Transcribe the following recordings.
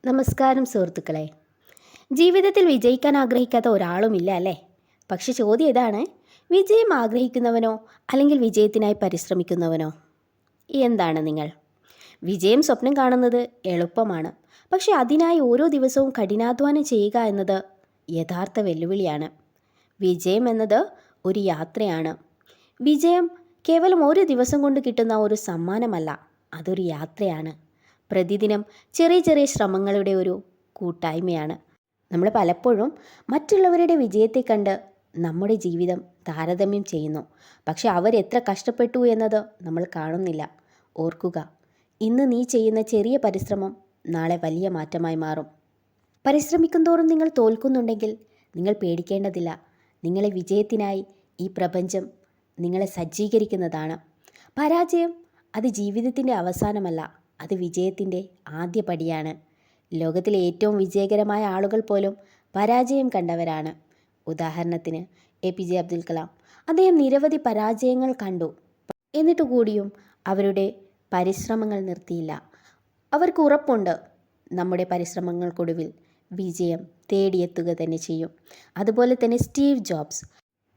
നമസ്കാരം സുഹൃത്തുക്കളെ. ജീവിതത്തിൽ വിജയിക്കാൻ ആഗ്രഹിക്കാത്ത ഒരാളുമില്ല അല്ലേ? പക്ഷെ ചോദ്യം ഇതാണ്, വിജയം ആഗ്രഹിക്കുന്നവനോ അല്ലെങ്കിൽ വിജയത്തിനായി പരിശ്രമിക്കുന്നവനോ? എന്താണ് നിങ്ങൾ? വിജയം സ്വപ്നം കാണുന്നത് എളുപ്പമാണ്, പക്ഷെ അതിനായി ഓരോ ദിവസവും കഠിനാധ്വാനം ചെയ്യുക എന്നത് യഥാർത്ഥ വെല്ലുവിളിയാണ്. വിജയം എന്നത് ഒരു യാത്രയാണ്. വിജയം കേവലം ഒരു ദിവസം കൊണ്ട് കിട്ടുന്ന ഒരു സമ്മാനമല്ല, അതൊരു യാത്രയാണ്. പ്രതിദിനം ചെറിയ ചെറിയ ശ്രമങ്ങളുടെ ഒരു കൂട്ടായ്മയാണ്. നമ്മൾ പലപ്പോഴും മറ്റുള്ളവരുടെ വിജയത്തെ കണ്ട് നമ്മുടെ ജീവിതം താരതമ്യം ചെയ്യുന്നു. പക്ഷെ അവരെത്ര കഷ്ടപ്പെട്ടു എന്നത് നമ്മൾ കാണുന്നില്ല. ഓർക്കുക, ഇന്ന് നീ ചെയ്യുന്ന ചെറിയ പരിശ്രമം നാളെ വലിയ മാറ്റമായി മാറും. പരിശ്രമിക്കും തോറും നിങ്ങൾ തോൽക്കുന്നുണ്ടെങ്കിൽ നിങ്ങൾ പേടിക്കേണ്ടതില്ല. നിങ്ങളെ വിജയത്തിനായി ഈ പ്രപഞ്ചം നിങ്ങളെ സജ്ജീകരിക്കുന്നതാണ്. പരാജയം അത് ജീവിതത്തിൻ്റെ അവസാനമല്ല, അത് വിജയത്തിൻ്റെ ആദ്യ പടിയാണ്. ലോകത്തിലെ ഏറ്റവും വിജയകരമായ ആളുകൾ പോലും പരാജയം കണ്ടവരാണ്. ഉദാഹരണത്തിന് APJ അബ്ദുൽ കലാം. അദ്ദേഹം നിരവധി പരാജയങ്ങൾ കണ്ടു. എന്നിട്ടു കൂടിയും അവരുടെ പരിശ്രമങ്ങൾ നിർത്തിയില്ല. അവർക്ക് ഉറപ്പുണ്ട്, നമ്മുടെ പരിശ്രമങ്ങൾക്കൊടുവിൽ വിജയം തേടിയെത്തുക തന്നെ ചെയ്യും. അതുപോലെ തന്നെ സ്റ്റീവ് ജോബ്സ്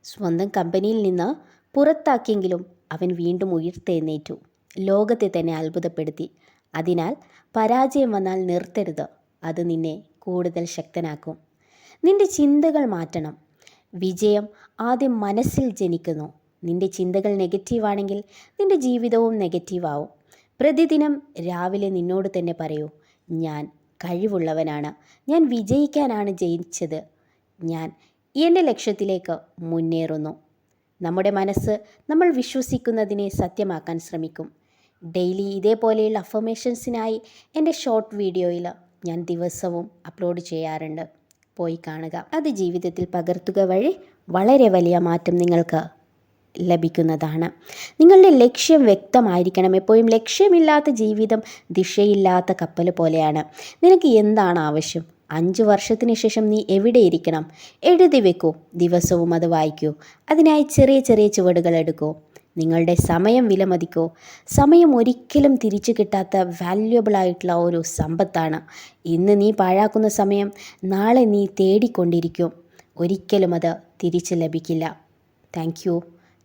സ്വന്തം കമ്പനിയിൽ നിന്ന് പുറത്താക്കിയെങ്കിലും അവൻ വീണ്ടും ഉയർത്തെഴുന്നേറ്റു. ലോകത്തെ തന്നെ അത്ഭുതപ്പെടുത്തി. അതിനാൽ പരാജയം വന്നാൽ നിർത്തരുത്, അത് നിന്നെ കൂടുതൽ ശക്തനാക്കും. നിന്റെ ചിന്തകൾ മാറ്റണം. വിജയം ആദ്യം മനസ്സിൽ ജനിക്കുന്നു. നിന്റെ ചിന്തകൾ നെഗറ്റീവാണെങ്കിൽ നിന്റെ ജീവിതവും നെഗറ്റീവാവും. പ്രതിദിനം രാവിലെ നിന്നോട് തന്നെ പറയൂ, ഞാൻ കഴിവുള്ളവനാണ്, ഞാൻ വിജയിക്കാനാണ് ജനിച്ചത്, ഞാൻ എൻ്റെ ലക്ഷ്യത്തിലേക്ക് മുന്നേറുന്നു. നമ്മുടെ മനസ്സ് നമ്മൾ വിശ്വസിക്കുന്നതിനെ സത്യമാക്കാൻ ശ്രമിക്കും. ഡെയിലി ഇതേപോലെയുള്ള അഫർമേഷൻസിനായി എൻ്റെ ഷോർട്ട് വീഡിയോയിൽ ഞാൻ ദിവസവും അപ്ലോഡ് ചെയ്യാറുണ്ട്. പോയി കാണുക. അത് ജീവിതത്തിൽ പകർത്തുക വഴി വളരെ വലിയ മാറ്റം നിങ്ങൾക്ക് ലഭിക്കുന്നതാണ്. നിങ്ങളുടെ ലക്ഷ്യം വ്യക്തമായിരിക്കണം. എപ്പോഴും ലക്ഷ്യമില്ലാത്ത ജീവിതം ദിശയില്ലാത്ത കപ്പൽ പോലെയാണ്. നിനക്ക് എന്താണ് ആവശ്യം? 5 വർഷത്തിന് ശേഷം നീ എവിടെ ഇരിക്കണം? എഴുതി വെക്കൂ. ദിവസവും അത് വായിക്കൂ. അതിനായി ചെറിയ ചെറിയ ചുവടുകൾ എടുക്കൂ. നിങ്ങളുടെ സമയം വിലമതിക്കൂ. സമയം ഒരിക്കലും തിരിച്ചു കിട്ടാത്ത വാല്യുബിളായിട്ടുള്ള ഒരു സമ്പത്താണ്. ഇന്ന് നീ പാഴാക്കുന്ന സമയം നാളെ നീ തേടിക്കൊണ്ടിരിക്കും. ഒരിക്കലും അത് തിരിച്ചു ലഭിക്കില്ല. Thank you.